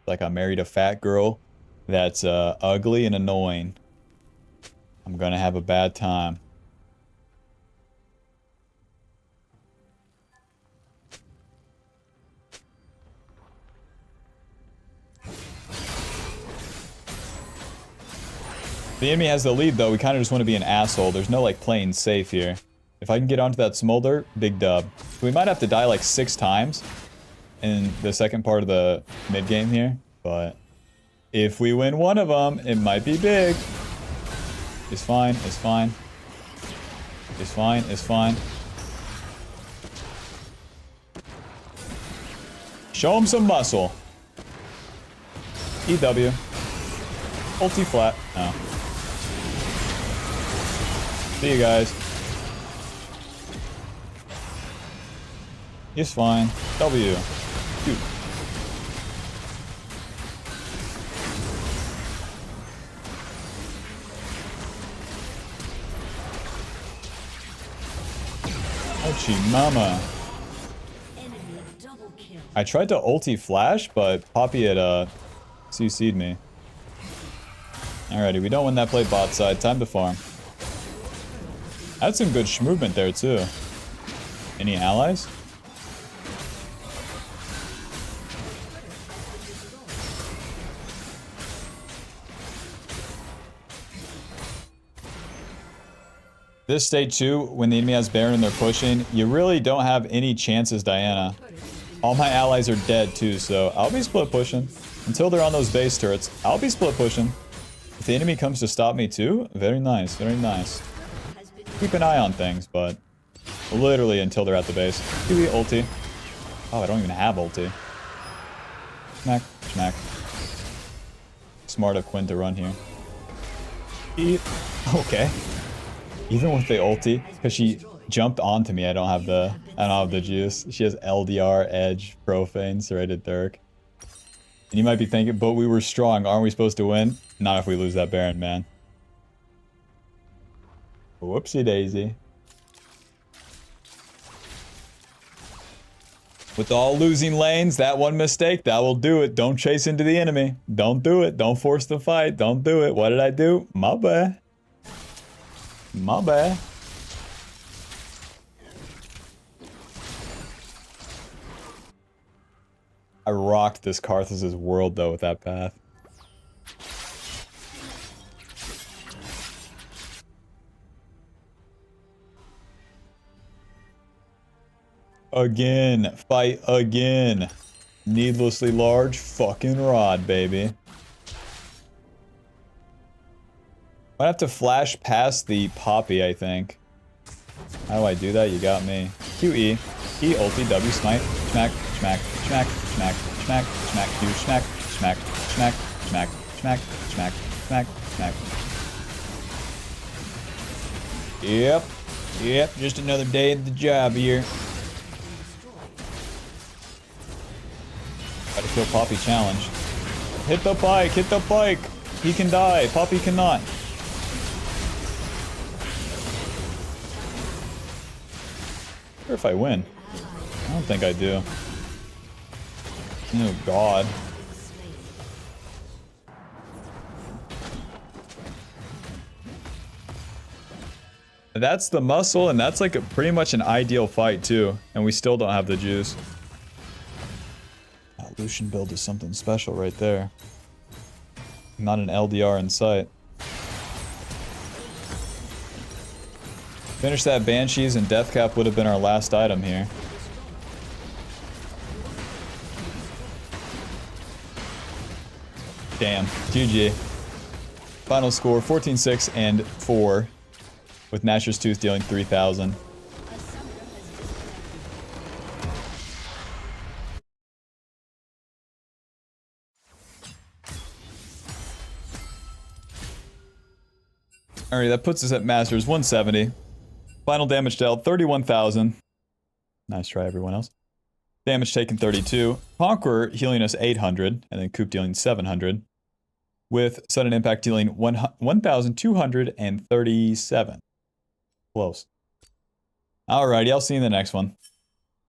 Like I married a fat girl that's ugly and annoying. I'm gonna have a bad time. The enemy has the lead though, we kind of just want to be an asshole. There's no like playing safe here. If I can get onto that smolder, big dub. We might have to die like 6 times in the second part of the mid game here, but if we win one of them, it might be big. It's fine, it's fine. It's fine, it's fine. Show him some muscle. EW. Ulti flat. No. See you guys. He's fine. W. Shoot. Ouchie mama. I tried to ulti flash, but Poppy had CC'd me. Alrighty, we don't win that play bot side. Time to farm. I had some good movement there too. Any allies? This stage 2, when the enemy has Baron and they're pushing, you really don't have any chances, Diana. All my allies are dead too, so I'll be split pushing. Until they're on those base turrets, I'll be split pushing. If the enemy comes to stop me too, very nice, very nice. Keep an eye on things, but literally until they're at the base. QE ulti. Oh, I don't even have ulti. Smack, smack. Smart of Quinn to run here. Okay. Even with the ulti, because she jumped onto me, I don't have the juice. She has LDR, Edge, Profane, Serrated Dirk. And you might be thinking, but we were strong, aren't we supposed to win? Not if we lose that Baron, man. Whoopsie daisy. With all losing lanes, that one mistake, that will do it. Don't chase into the enemy. Don't do it. Don't force the fight. Don't do it. What did I do? My bad. My bad. I rocked this Karthus' world, though, with that path. Again. Fight again. Needlessly large fucking rod, baby. I have to flash past the Poppy, I think. How do I do that? You got me. QE. E ulti W smite. Smack, smack, smack, smack, smack, smack, Q smack, smack, smack, smack, smack, smack, smack, smack. Yep. Yep, just another day at the job here. Gotta kill Poppy challenge. Hit the pike, hit the pike! He can die, Poppy cannot. Or if I win. I don't think I do. Oh god. That's the muscle, and that's like pretty much an ideal fight too. And we still don't have the juice. That Lucian build is something special right there. Not an LDR in sight. Finish that Banshees and Deathcap would have been our last item here. Damn. GG. Final score 14-6 and 4. With Nashor's Tooth dealing 3,000. Alright, that puts us at Masters 170. Final damage dealt 31,000. Nice try, everyone else. Damage taken 32. Conqueror healing us 800, and then Coop dealing 700. With sudden impact dealing 1,237. Close. Alrighty, I'll see you in the next one.